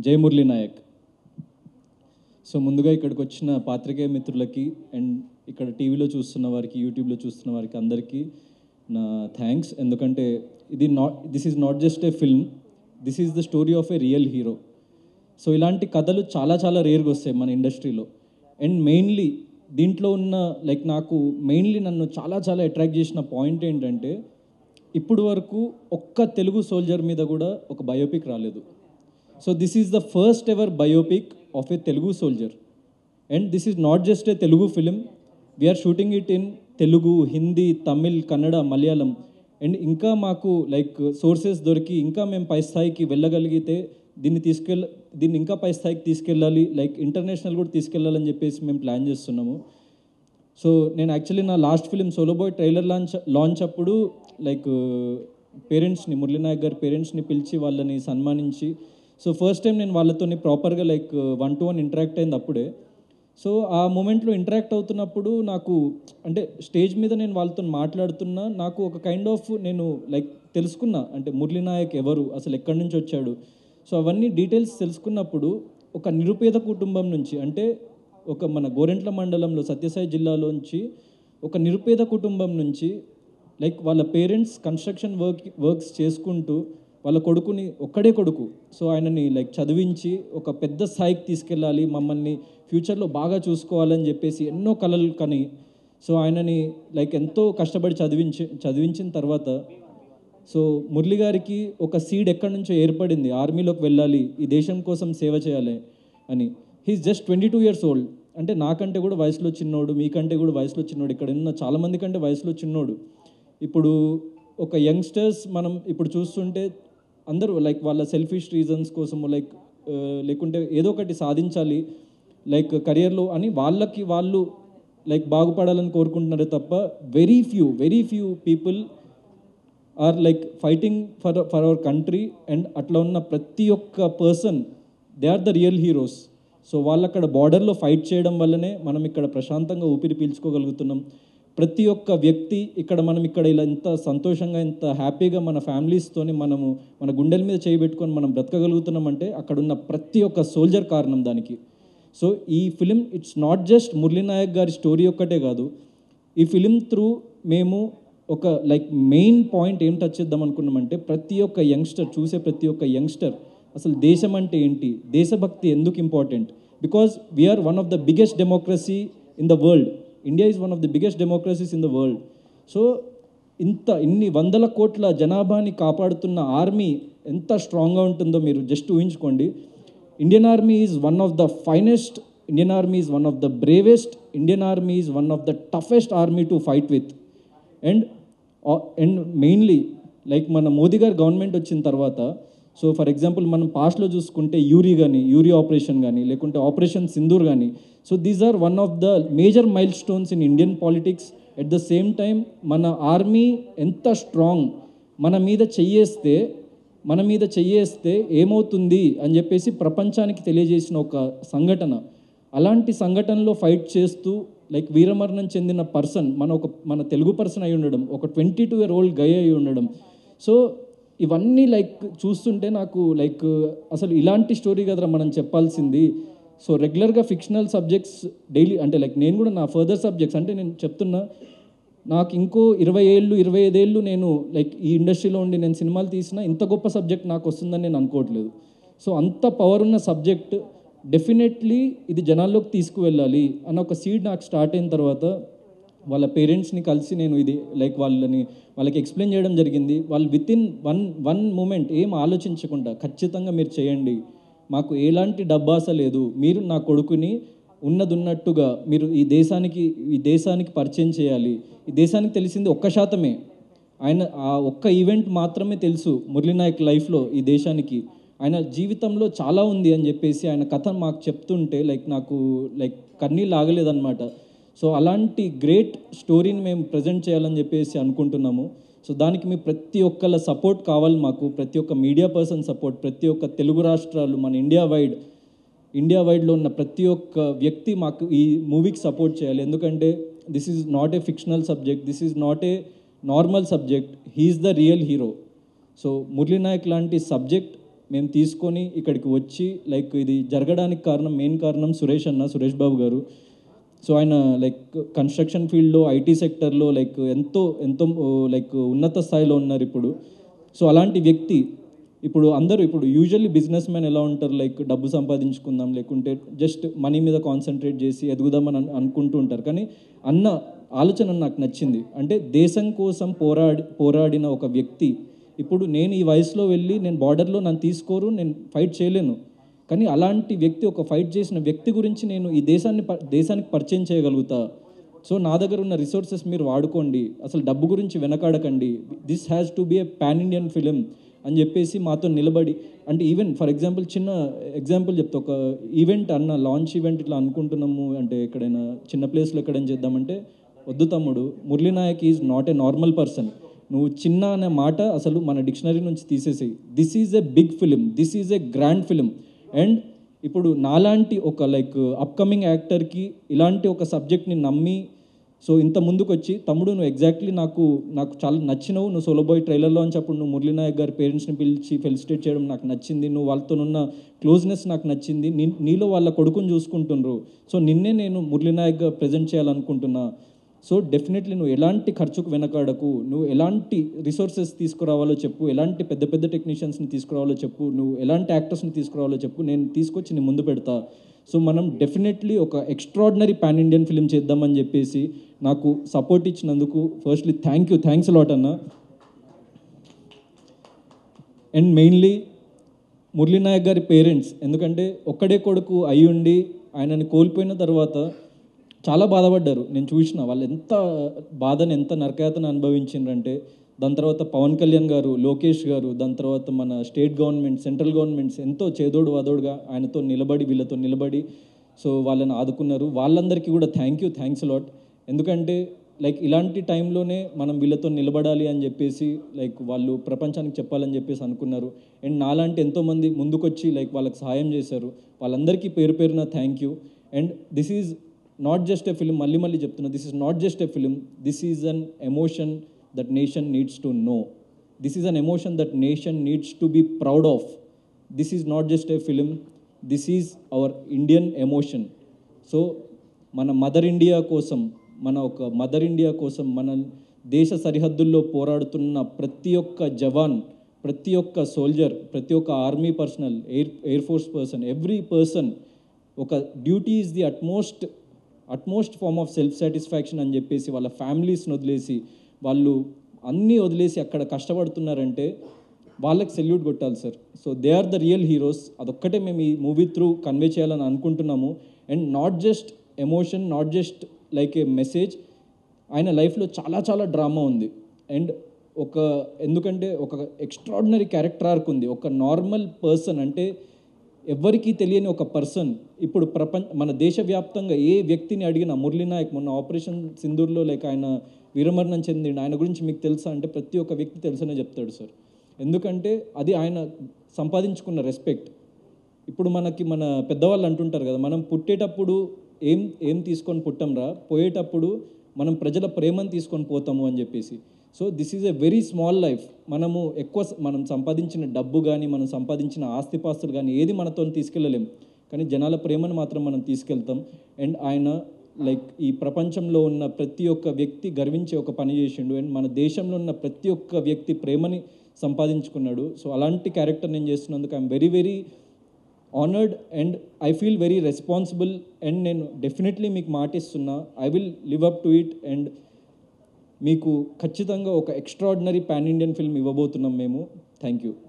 జై మురళీ నాయక్. సో ముందుగా ఇక్కడికి వచ్చిన పాత్రికేయ మిత్రులకి అండ్ ఇక్కడ టీవీలో చూస్తున్న వారికి, యూట్యూబ్లో చూస్తున్న వారికి అందరికీ నా థ్యాంక్స్. ఎందుకంటే this is not just a film, this is the story of A real hero. So ఇలాంటి కథలు చాలా చాలా రేర్గా వస్తాయి మన ఇండస్ట్రీలో. అండ్ మెయిన్లీ దీంట్లో ఉన్న నాకు మెయిన్లీ నన్ను చాలా చాలా అట్రాక్ట్ చేసిన పాయింట్ ఏంటంటే, ఇప్పుడు వరకు ఒక్క తెలుగు సోల్జర్ మీద కూడా ఒక బయోపిక్ రాలేదు. So this is the first ever biopic of a Telugu soldier. And this is not just a Telugu film, we are shooting it in Telugu, Hindi, Tamil, Kannada, Malayalam. And ఇంకా మాకు సోర్సెస్ దొరికి ఇంకా మేము పై స్థాయికి వెళ్ళగలిగితే దీన్ని ఇంకా పై స్థాయికి తీసుకెళ్ళాలి, ఇంటర్నేషనల్ కూడా తీసుకెళ్ళాలని చెప్పేసి మేము ప్లాన్ చేస్తున్నాము. సో నేను యాక్చువల్లీ నా last film Solo Boy trailer launch అప్పుడు పేరెంట్స్ని, మురళీ నాయక్ గారి పేరెంట్స్ని పిలిచి వాళ్ళని సన్మానించి, సో ఫస్ట్ టైం నేను వాళ్ళతో ప్రాపర్గా 1-to-1 ఇంటరాక్ట్ అయింది అప్పుడే. సో ఆ మూమెంట్లో ఇంటరాక్ట్ అవుతున్నప్పుడు నాకు అంటే స్టేజ్ మీద నేను వాళ్ళతో మాట్లాడుతున్నా, నాకు ఒక కైండ్ ఆఫ్ నేను తెలుసుకున్నా, అంటే మురళీ నాయక్ ఎవరు, అసలు ఎక్కడి నుంచి వచ్చాడు. సో అవన్నీ డీటెయిల్స్ తెలుసుకున్నప్పుడు ఒక నిరుపేద కుటుంబం నుంచి, అంటే మన గోరెంట్ల మండలంలో సత్యసాయి జిల్లాలోంచి ఒక నిరుపేద కుటుంబం నుంచి వాళ్ళ పేరెంట్స్ కన్స్ట్రక్షన్ వర్క్స్ చేసుకుంటూ వాళ్ళ కొడుకుని, ఒక్కడే కొడుకు, సో ఆయనని చదివించి ఒక పెద్ద స్థాయికి తీసుకెళ్ళాలి, మమ్మల్ని ఫ్యూచర్లో బాగా చూసుకోవాలని చెప్పేసి ఎన్నో కలలు కని, సో ఆయనని ఎంతో కష్టపడి చదివించిన తర్వాత సో మురళి గారికి ఒక సీడ్ ఎక్కడి నుంచో ఏర్పడింది, ఆర్మీలోకి వెళ్ళాలి, ఈ దేశం కోసం సేవ చేయాలి అని. He's just 22 years old. అంటే నాకంటే కూడా వయసులో చిన్నోడు, మీకంటే కూడా వయసులో చిన్నోడు, ఇక్కడ ఉన్న చాలామంది కంటే వయసులో చిన్నోడు. ఇప్పుడు ఒక యంగ్స్టర్స్ మనం ఇప్పుడు చూస్తుంటే అందరూ వాళ్ళ సెల్ఫిష్ రీజన్స్ కోసము లేకుంటే ఏదో ఒకటి సాధించాలి కెరియర్లో అని వాళ్ళు బాగుపడాలని కోరుకుంటున్నారే తప్ప very few people are fighting for our country. And అట్లా ఉన్న ప్రతి ఒక్క person, they are the real heroes. So వాళ్ళు అక్కడ బార్డర్లో ఫైట్ చేయడం వల్లనే మనం ఇక్కడ ప్రశాంతంగా ఊపిరి పీల్చుకోగలుగుతున్నాం. ప్రతి ఒక్క వ్యక్తి మనం ఇక్కడ ఇలా ఇంత సంతోషంగా, ఇంత హ్యాపీగా మన ఫ్యామిలీస్తోని మన గుండెల మీద చేయబెట్టుకొని మనం బ్రతకగలుగుతున్నామంటే అక్కడున్న ప్రతి ఒక్క సోల్జర్ కారణం దానికి. సో ఈ film it's not just Murali Nayak గారి స్టోరీ ఒక్కటే కాదు. ఈ ఫిలిం త్రూ మేము ఒక మెయిన్ పాయింట్ ఏం టచ్ చేద్దాం అనుకున్నామంటే, ప్రతి ఒక్క యంగ్స్టర్, చూసే ప్రతి ఒక్క యంగ్స్టర్ అసలు దేశం అంటే ఏంటి, దేశభక్తి ఎందుకు important. Because we are one of the biggest democracy in the world. India is one of the biggest democracies in the world. So ఇన్ని వందల కోట్ల జనాభాని కాపాడుతున్న ఆర్మీ ఎంత స్ట్రాంగ్గా ఉంటుందో మీరు జస్ట్ ఊహించుకోండి. Indian army is one of the finest, Indian army is one of the bravest, Indian army is one of the toughest army to fight with. And mainly మన మోదీ గారు గవర్నమెంట్ వచ్చిన తర్వాత, సో ఫర్ ఎగ్జాంపుల్ మనం పాస్ట్లో చూసుకుంటే Uri operation కానీ, లేకుంటే operation Sindoor కానీ, so these are one of the major milestones in Indian politics. At the same time మన ఆర్మీ ఎంత స్ట్రాంగ్, మన మీద చెయ్యేస్తే ఏమవుతుంది అని చెప్పేసి ప్రపంచానికి తెలియజేసిన ఒక సంఘటన. అలాంటి సంఘటనలో ఫైట్ చేస్తూ వీరమరణం చెందిన పర్సన్ మన తెలుగు పర్సన్ అయి ఉండడం, ఒక 22-year-old గై అయి ఉండడం. సో ఇవన్నీ చూస్తుంటే నాకు అసలు ఇలాంటి స్టోరీ కదరా మనం చెప్పాల్సింది. సో రెగ్యులర్గా ఫిక్షనల్ సబ్జెక్ట్స్ డైలీ, అంటే నేను కూడా నా ఫర్దర్ సబ్జెక్ట్స్, అంటే నేను చెప్తున్నా నాకు ఇంకో 25 ఏళ్ళు నేను ఈ ఇండస్ట్రీలో ఉండి నేను సినిమాలు తీసినా ఇంత గొప్ప సబ్జెక్ట్ నాకు వస్తుందని నేను అనుకోవట్లేదు. సో అంత పవర్ ఉన్న సబ్జెక్ట్ డెఫినెట్లీ ఇది జనాల్లోకి తీసుకువెళ్ళాలి అన్న ఒక సీడ్ నాకు స్టార్ట్ అయిన తర్వాత వాళ్ళ పేరెంట్స్ని కలిసి నేను ఇది వాళ్ళకి ఎక్స్ప్లెయిన్ చేయడం జరిగింది. వాళ్ళు వితిన్ వన్ మూమెంట్ ఏం ఆలోచించకుండా, ఖచ్చితంగా మీరు చేయండి, మాకు ఎలాంటి డబ్బాస లేదు, మీరు నా కొడుకుని ఉన్నట్టుగా మీరు ఈ దేశానికి పరిచయం చేయాలి. ఈ దేశానికి తెలిసింది 1%. ఆయన ఆ ఒక్క ఈవెంట్ మాత్రమే తెలుసు మురళీ నాయక్ లైఫ్లో. ఈ దేశానికి ఆయన జీవితంలో చాలా ఉంది అని చెప్పేసి ఆయన కథ మాకు చెప్తుంటే నాకు కన్నీళ్ళు ఆగలేదన్నమాట. సో అలాంటి గ్రేట్ స్టోరీని మేము ప్రజెంట్ చేయాలని చెప్పేసి అనుకుంటున్నాము. సో దానికి మీ ప్రతి ఒక్కళ్ళ సపోర్ట్ కావాలి మాకు, ప్రతి ఒక్క మీడియా పర్సన్ సపోర్ట్, ప్రతి ఒక్క తెలుగు రాష్ట్రాలు, మన ఇండియా వైడ్లో ఉన్న ప్రతి ఒక్క వ్యక్తి మాకు ఈ మూవీకి సపోర్ట్ చేయాలి. ఎందుకంటే this is not a fictional subject, this is not a normal subject, he's the real hero. So Murali Nayak లాంటి సబ్జెక్ట్ మేము తీసుకొని ఇక్కడికి వచ్చి లైక్ ఇది జరగడానికి కారణం, మెయిన్ కారణం సురేష్ బాబు గారు. సో ఆయన లైక్ కన్స్ట్రక్షన్ ఫీల్డ్లో, ఐటీ సెక్టర్లో లైక్ ఎంతో ఎంతో లైక్ ఉన్నత స్థాయిలో ఉన్నారు ఇప్పుడు. సో అలాంటి వ్యక్తి ఇప్పుడు యూజువల్లీ బిజినెస్ మ్యాన్ ఎలా ఉంటారు, లైక్ డబ్బు సంపాదించుకుందాం, లేకుంటే జస్ట్ మనీ మీద కాన్సన్ట్రేట్ చేసి ఎదుగుదామని అనుకుంటూ ఉంటారు. కానీ అన్న ఆలోచన నాకు నచ్చింది. అంటే దేశం కోసం పోరాడిన ఒక వ్యక్తి, ఇప్పుడు నేను ఈ వయసులో వెళ్ళి నేను బార్డర్లో నన్ను తీసుకోరు, నేను ఫైట్ చేయలేను. కానీ అలాంటి వ్యక్తి, ఒక ఫైట్ చేసిన వ్యక్తి గురించి నేను ఈ దేశానికి పరిచయం చేయగలుగుతా. సో నా దగ్గర ఉన్న రిసోర్సెస్ మీరు వాడుకోండి, అసలు డబ్బు గురించి వెనకాడకండి, this has to be a pan Indian film అని చెప్పేసి మాతో నిలబడి, అంటే ఈవెన్ ఫర్ ఎగ్జాంపుల్ చిన్న ఎగ్జాంపుల్ చెప్తా. ఒక ఈవెంట్ అన్న లాంచ్ ఈవెంట్ ఇట్లా అనుకుంటున్నాము అంటే ఎక్కడైనా చిన్న ప్లేస్లో ఎక్కడైనా చేద్దామంటే, వద్దు తమ్ముడు, Murali Naik is not a normal person, నువ్వు చిన్న అనే మాట అసలు మన డిక్షనరీ నుంచి తీసేసేయి. This is a big film, this is a grand film. And ఇప్పుడు నాలాంటి ఒక లైక్ అప్కమింగ్ యాక్టర్కి ఇలాంటి ఒక సబ్జెక్ట్ని నమ్మి సో ఇంత ముందుకు వచ్చి, తమ్ముడు నువ్వు ఎగ్జాక్ట్లీ నాకు చాలా నచ్చినవు, నువ్వు సోలోబాయ్ ట్రైలర్లో అని చెప్పు, నువ్వు మురళీ నాయక్ గారి పేరెంట్స్ని పిలిచి ఫెలిసిటేట్ చేయడం నాకు నచ్చింది, నువ్వు వాళ్ళతోనున్న క్లోజ్నెస్ నాకు నచ్చింది, నీలో వాళ్ళ కొడుకుని చూసుకుంటున్నారు, సో నిన్నే నేను మురళీ నాయక్గా ప్రజెంట్ చేయాలనుకుంటున్నా. సో డెఫినెట్లీ నువ్వు ఎలాంటి ఖర్చుకు వెనకాడకు, నువ్వు ఎలాంటి రిసోర్సెస్ తీసుకురావాలో చెప్పు, ఎలాంటి పెద్ద పెద్ద టెక్నీషియన్స్ని తీసుకురావాలో చెప్పు, నువ్వు ఎలాంటి యాక్టర్స్ని తీసుకురావాలో చెప్పు, నేను తీసుకొచ్చి నీ ముందు పెడతా. సో మనం డెఫినెట్లీ ఒక ఎక్స్ట్రాడినరీ పాన్ ఇండియన్ ఫిలిం చేద్దామని చెప్పేసి నాకు సపోర్ట్ ఇచ్చినందుకు ఫస్ట్లీ థ్యాంక్స్ అలాట్ అన్న. అండ్ మెయిన్లీ మురళీ నాయక్ గారి పేరెంట్స్, ఎందుకంటే ఒక్కడే కొడుకు అయ్యుండి ఆయనని కోల్పోయిన తర్వాత చాలా బాధపడ్డారు. నేను చూసిన వాళ్ళు ఎంత బాధని, ఎంత నరకయాతన అనుభవించిండ్రంటే, దాని తర్వాత పవన్ కళ్యాణ్ గారు, లోకేష్ గారు, దాని తర్వాత మన స్టేట్ గవర్నమెంట్, సెంట్రల్ గవర్నమెంట్స్ ఎంతో చేదోడు వాదోడుగా ఆయనతో నిలబడి, వీళ్ళతో నిలబడి సో వాళ్ళని ఆదుకున్నారు. వాళ్ళందరికీ కూడా థ్యాంక్స్ లాట్. ఎందుకంటే లైక్ ఇలాంటి టైంలోనే మనం వీళ్ళతో నిలబడాలి అని చెప్పేసి లైక్ వాళ్ళు ప్రపంచానికి చెప్పాలని చెప్పేసి అనుకున్నారు. అండ్ నాలాంటి ఎంతోమంది ముందుకొచ్చి లైక్ వాళ్ళకి సహాయం చేశారు. వాళ్ళందరికీ పేరు పేరున thank you. And this is not just a film, మళ్ళీ చెప్తున్నా, this is not just a film, this is an emotion that nation needs to know. This is an emotion that nation needs to be proud of. This is not just a film, this is our Indian emotion. So మన mother India కోసం, మన దేశ సరిహద్దుల్లో పోరాడుతున్న ప్రతి ఒక్క జవాన్, ప్రతి ఒక్క సోల్జర్, ప్రతి ఒక్క army personnel, air force person, every person ఒక duty is the utmost form of self satisfaction అని చెప్పేసి వాళ్ళ ఫ్యామిలీస్ని వదిలేసి, వాళ్ళు అన్నీ వదిలేసి అక్కడ కష్టపడుతున్నారంటే వాళ్ళకి సెల్యూట్ కొట్టాలి sir. So they are the real heroes. అదొక్కటే మేము ఈ మూవీ త్రూ కన్వే చేయాలని అనుకుంటున్నాము. And not just emotion, not just like a message, ఆయన లైఫ్లో చాలా డ్రామా ఉంది. అండ్ ఎందుకంటే ఒక ఎక్స్ట్రాడినరీ క్యారెక్టర్ ఆర్క్ ఉంది. ఒక నార్మల్ పర్సన్ అంటే ఎవరికీ తెలియని ఒక పర్సన్ ఇప్పుడు మన దేశవ్యాప్తంగా ఏ వ్యక్తిని అడిగినా, మురళీ నాయక్ మొన్న ఆపరేషన్ సింధూర్లో లైక్ ఆయన వీరమరణం చెందిండు, ఆయన గురించి మీకు తెలుసా అంటే ప్రతి ఒక్క వ్యక్తి తెలుసనే చెప్తాడు సార్. ఎందుకంటే అది ఆయన సంపాదించుకున్న రెస్పెక్ట్. ఇప్పుడు మన పెద్దవాళ్ళు అంటుంటారు కదా, మనం పుట్టేటప్పుడు ఏం తీసుకొని పుట్టంరా, పోయేటప్పుడు మనం ప్రజల ప్రేమను తీసుకొని పోతాము అని చెప్పేసి. So this is a very small life. మనం సంపాదించిన డబ్బు కానీ, మనం సంపాదించిన ఆస్తిపాస్తులు కానీ ఏది మనతో తీసుకెళ్ళలేం, కానీ జనాల ప్రేమను మాత్రం మనం తీసుకెళ్తాం. అండ్ ఆయన లైక్ ఈ ప్రపంచంలో ఉన్న ప్రతి ఒక్క వ్యక్తి గర్వించే ఒక పని చేసిండు. అండ్ మన దేశంలో ఉన్న ప్రతి ఒక్క వ్యక్తి ప్రేమని సంపాదించుకున్నాడు. సో అలాంటి క్యారెక్టర్ నేను చేస్తున్నందుకు I'm very honoured and I feel very responsible. And నేను డెఫినెట్లీ మీకు మాటిస్తున్నా, I will live up to it. And మీకు ఖచ్చితంగా ఒక ఎక్స్ట్రాడినరీ పాన్ ఇండియన్ ఫిల్మ్ ఇవ్వబోతున్నాం మేము. Thank you.